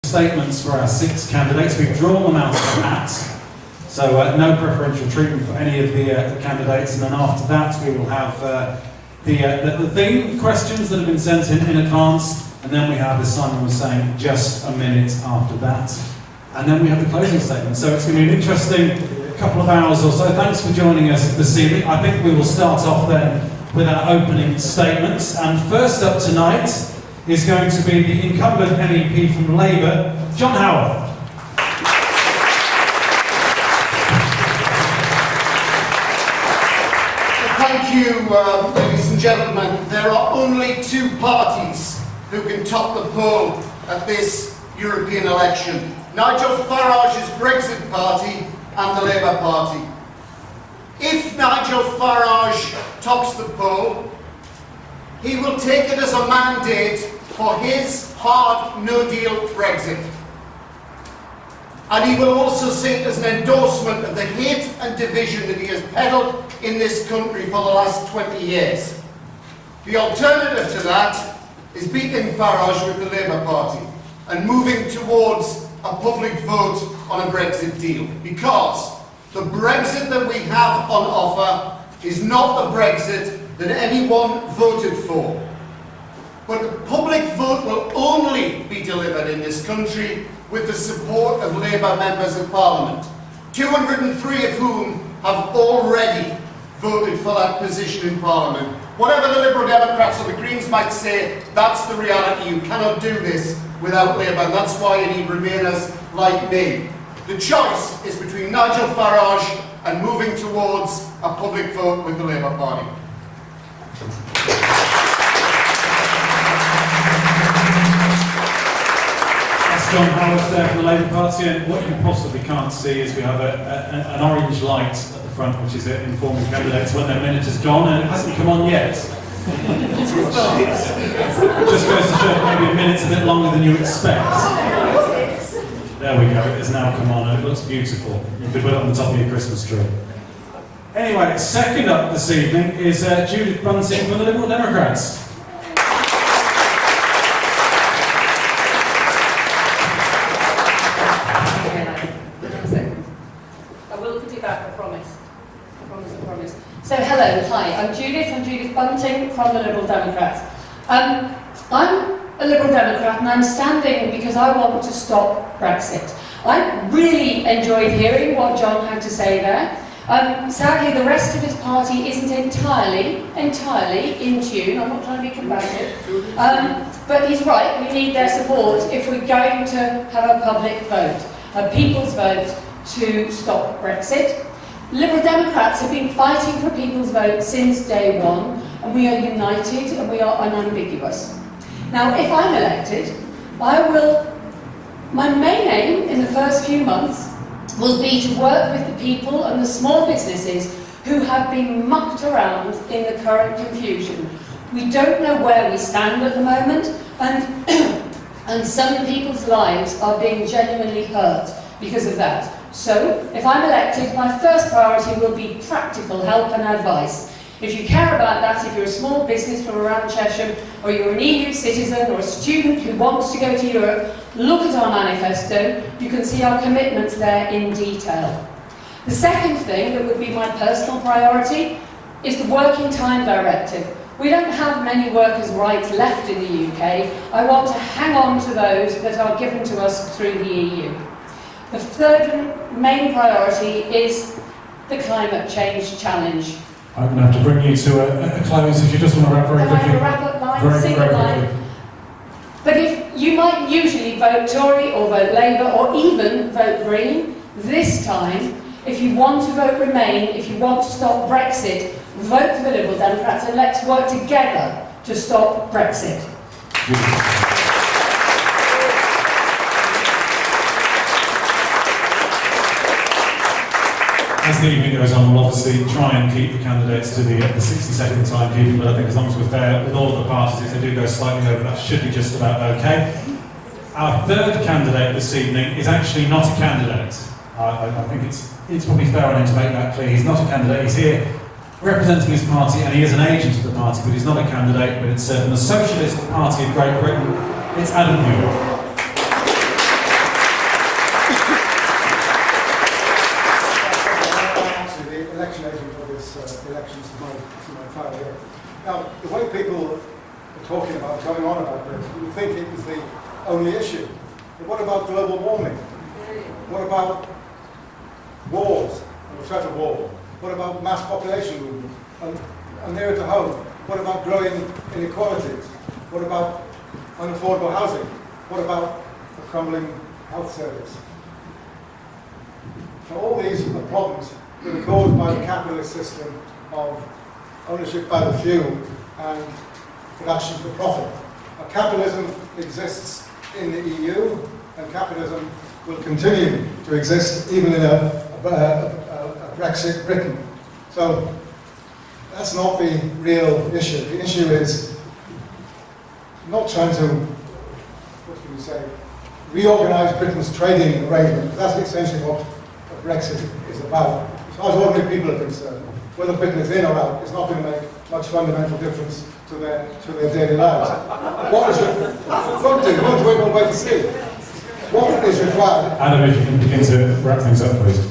statements for our 6 candidates. We've drawn them out of the hat, so no preferential treatment for any of the candidates. And then after that, we will have the theme questions that have been sent in advance, and then we have, as Simon was saying, just a minute after that. And then we have the closing statement. So it's going to be an interesting couple of hours or so. Thanks for joining us this evening. I think we will start off then with our opening statements. And first up tonight is going to be the incumbent MEP from Labour, John Howarth. Thank you, ladies and gentlemen. There are only 2 parties who can top the poll at this European election. Nigel Farage's Brexit party and the Labour Party. If Nigel Farage tops the poll, he will take it as a mandate for his hard no-deal Brexit. And he will also see it as an endorsement of the hate and division that he has peddled in this country for the last 20 years. The alternative to that is beating Farage with the Labour Party and moving towards a public vote on a Brexit deal, because the Brexit that we have on offer is not the Brexit that anyone voted for. But the public vote will only be delivered in this country with the support of Labour members of Parliament, 203 of whom have already voted for that position in Parliament. Whatever the Liberal Democrats or the Greens might say, that's the reality. You cannot do this without Labour, and that's why you need Remainers like me. The choice is between Nigel Farage and moving towards a public vote with the Labour Party. That's John Howarth there from the Labour Party, and what you possibly can't see is we have an orange light at the front, which is informing candidates when their minute has gone, and it hasn't come on yet. Just goes to show maybe a minute's a bit longer than you expect. There we go, it has now come on and it looks beautiful. You could put it on the top of your Christmas tree. Anyway, second up this evening is Judith Bunting from the Liberal Democrats. I will do that, I promise. I promise. So hello, hi, I'm Judith Bunting from the Liberal Democrats. I'm a Liberal Democrat and I'm standing because I want to stop Brexit. I really enjoyed hearing what John had to say there. Sadly, the rest of his party isn't entirely in tune. I'm not trying to be combative. But he's right, we need their support if we're going to have a public vote, a people's vote to stop Brexit. Liberal Democrats have been fighting for people's vote since day one, and we are united and we are unambiguous. Now, if I'm elected, my main aim in the first few months will be to work with the people and the small businesses who have been mucked around in the current confusion. We don't know where we stand at the moment, and some people's lives are being genuinely hurt because of that. So, if I'm elected, my first priority will be practical help and advice. If you care about that, if you're a small business from around Chesham, or you're an EU citizen or a student who wants to go to Europe, look at our manifesto. You can see our commitments there in detail. The second thing that would be my personal priority is the Working Time Directive. We don't have many workers' rights left in the UK. I want to hang on to those that are given to us through the EU. The third main priority is the climate change challenge. I'm going to have to bring you to a close if you just want to wrap very quickly. Can I have a wrap-up line, single line? But if you might usually vote Tory or vote Labour or even vote Green, this time, if you want to vote Remain, if you want to stop Brexit, vote for the Liberal Democrats and let's work together to stop Brexit. As the evening goes on, we'll obviously try and keep the candidates to the 60-second timekeeping, but I think as long as we're fair with all of the parties, if they do go slightly over, that should be just about okay. Our third candidate this evening is actually not a candidate. I think it's probably fair on him to make that clear. He's not a candidate, he's here representing his party, and he is an agent of the party, but he's not a candidate, but it's from the Socialist Party of Great Britain. It's Adam Buick. Now, the way people are talking about, going on about this, you would think it was the only issue. But what about global warming? What about wars and the threat of war? What about mass population movement? And nearer to home, what about growing inequalities? What about unaffordable housing? What about a crumbling health service? So all these are problems that are caused by the capitalist system of ownership by the few and production for profit. Now, capitalism exists in the EU, and capitalism will continue to exist even in a Brexit Britain. So that's not the real issue. The issue is not trying to, what can we say, reorganise Britain's trading arrangement. That's essentially what Brexit is about. As far as ordinary people are concerned, whether Britain is in or out is not going to make much fundamental difference to their daily lives. What is Bunting, won't wait all the way to see. What is required? Adam, if you can begin to wrap things up, please.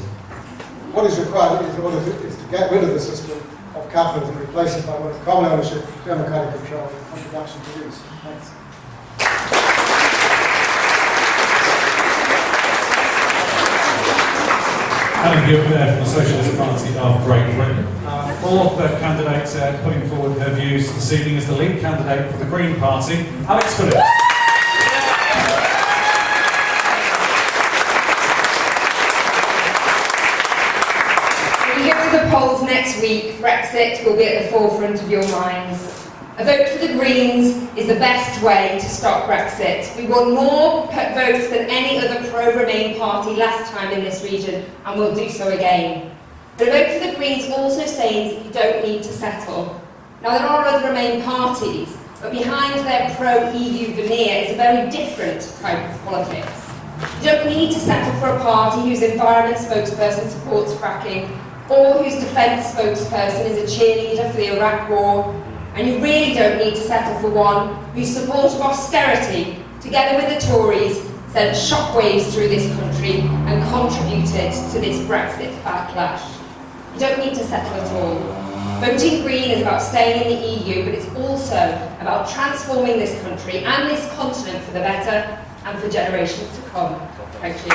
What is required is to get rid of the system of capitalism and replace it by one of common ownership, democratic control, and production to use. Thanks. Adam Gibb there from the Socialist Party of Great Britain. All of the candidates putting forward their views this evening is the lead candidate for the Green Party, Alex Phillips. When you go to the polls next week, Brexit will be at the forefront of your minds. A vote for the Greens is the best way to stop Brexit. We won more votes than any other pro-Remain party last time in this region, and we'll do so again. But a vote for the Greens also says that you don't need to settle. Now, there are other Remain parties, but behind their pro-EU veneer is a very different type of politics. You don't need to settle for a party whose environment spokesperson supports fracking, or whose defence spokesperson is a cheerleader for the Iraq War. And you really don't need to settle for one whose support of austerity, together with the Tories, sent shockwaves through this country and contributed to this Brexit backlash. You don't need to settle at all. Voting Green is about staying in the EU, but it's also about transforming this country and this continent for the better and for generations to come. Thank you.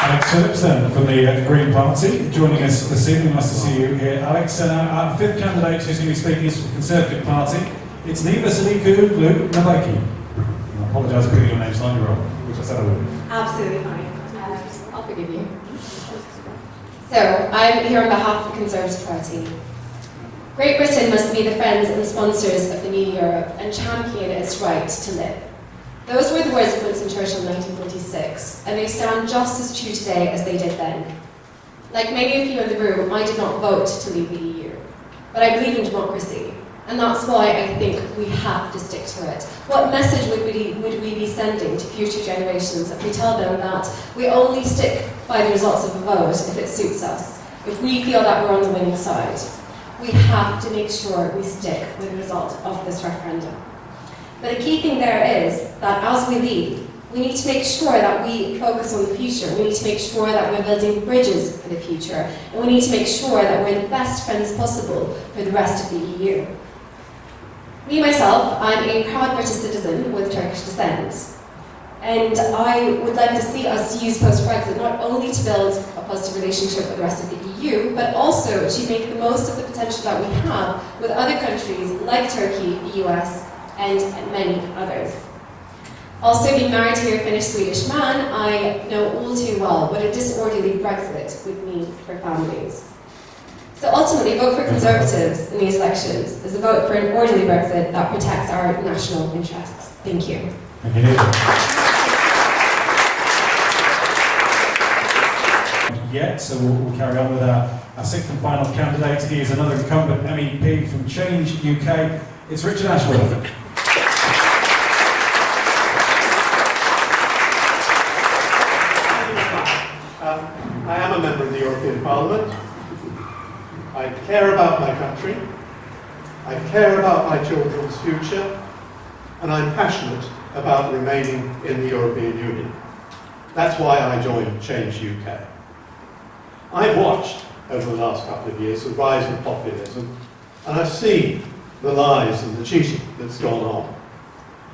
Alex Phillips then from the Green Party, joining us this evening. Nice to see you here, Alex. And our fifth candidate who's going to be speaking is from the Conservative Party. It's Sadikoglu-Novaky. I apologise for getting your name slightly wrong, which I said I would. Absolutely fine. I'll forgive you. So, I'm here on behalf of the Conservative Party. Great Britain must be the friends and the sponsors of the new Europe and champion its right to live. Those were the words of Winston Churchill in 1946, and they stand just as true today as they did then. Like many of you in the room, I did not vote to leave the EU, but I believe in democracy, and that's why I think we have to stick to it. What message would we be sending to future generations if we tell them that we only stick by the results of a vote if it suits us, if we feel that we're on the winning side? We have to make sure we stick with the result of this referendum. But the key thing there is that as we leave, we need to make sure that we focus on the future. We need to make sure that we're building bridges for the future. And we need to make sure that we're the best friends possible for the rest of the EU. Me, myself, I'm a proud British citizen with Turkish descent. And I would like to see us use post-Brexit not only to build a positive relationship with the rest of the EU, but also to make the most of the potential that we have with other countries like Turkey, the US, and many others. Also, being married to a Finnish-Swedish man, I know all too well what a disorderly Brexit would mean for families. So ultimately, vote for Conservatives in these elections is a vote for an orderly Brexit that protects our national interests. Thank you. Thank you. Yet, so we'll carry on with our sixth and final candidate. He is another incumbent MEP from Change UK. It's Richard Ashworth. I am a member of the European Parliament. I care about my country. I care about my children's future. And I'm passionate about remaining in the European Union. That's why I joined Change UK. I've watched, over the last couple of years, the rise of populism, and I've seen the lies and the cheating that's gone on.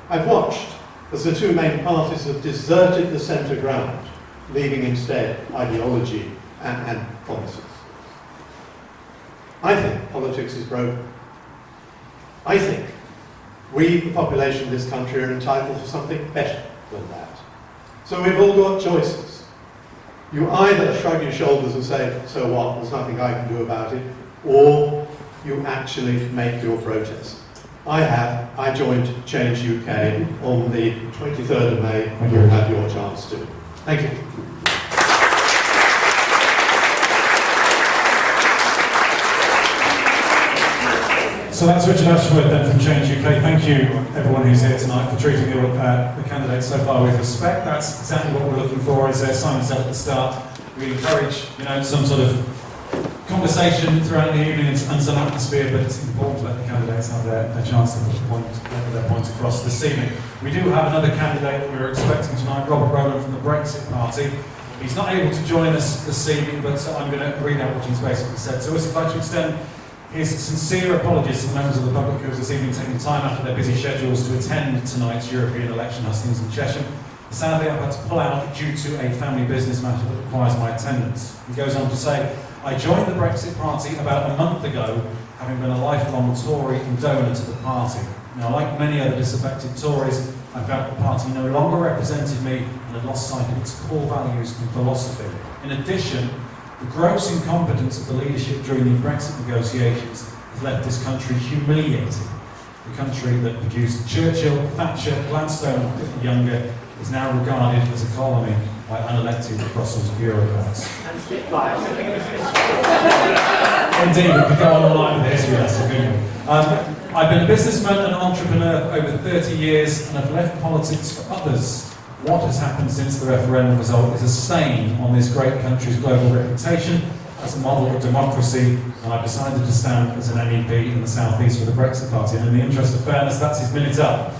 I've watched as the two main parties have deserted the centre ground, leaving instead ideology and promises. I think politics is broken. I think we, the population of this country, are entitled to something better than that. So we've all got choices. You either shrug your shoulders and say, so what, there's nothing I can do about it, or you actually make your protest. I joined Change UK on the 23rd of May, when you had your chance to. Thank you. So that's Richard Ashworth then from Change UK. Thank you everyone who's here tonight for treating the candidates so far with respect. That's exactly what we're looking for. As Simon said at the start, we encourage some sort of conversation throughout the evening and some atmosphere, but it's important to let the candidates have their chance to get their points across this evening. We do have another candidate that we were expecting tonight, Robert Rowland from the Brexit Party. He's not able to join us this evening, but I'm going to read out what he's basically said. So we'd like to extend his sincere apologies to the members of the public who have this evening taken time out of their busy schedules to attend tonight's European election hustings in Chesham. Sadly, I've had to pull out due to a family business matter that requires my attendance. He goes on to say, I joined the Brexit Party about a month ago, having been a lifelong Tory and donor to the party. Now, like many other disaffected Tories, I felt the party no longer represented me and had lost sight of its core values and philosophy. In addition, the gross incompetence of the leadership during the Brexit negotiations has left this country humiliated. The country that produced Churchill, Thatcher, Gladstone and Younger is now regarded as a colony by unelected Brussels bureaucrats. Indeed, we could go on all night with history lesson, I've been a businessman and entrepreneur for over 30 years and have left politics for others. What has happened since the referendum result is a stain on this great country's global reputation as a model of democracy, and I've decided to stand as an MEP in the South East for the Brexit Party. And in the interest of fairness, that's his minute up.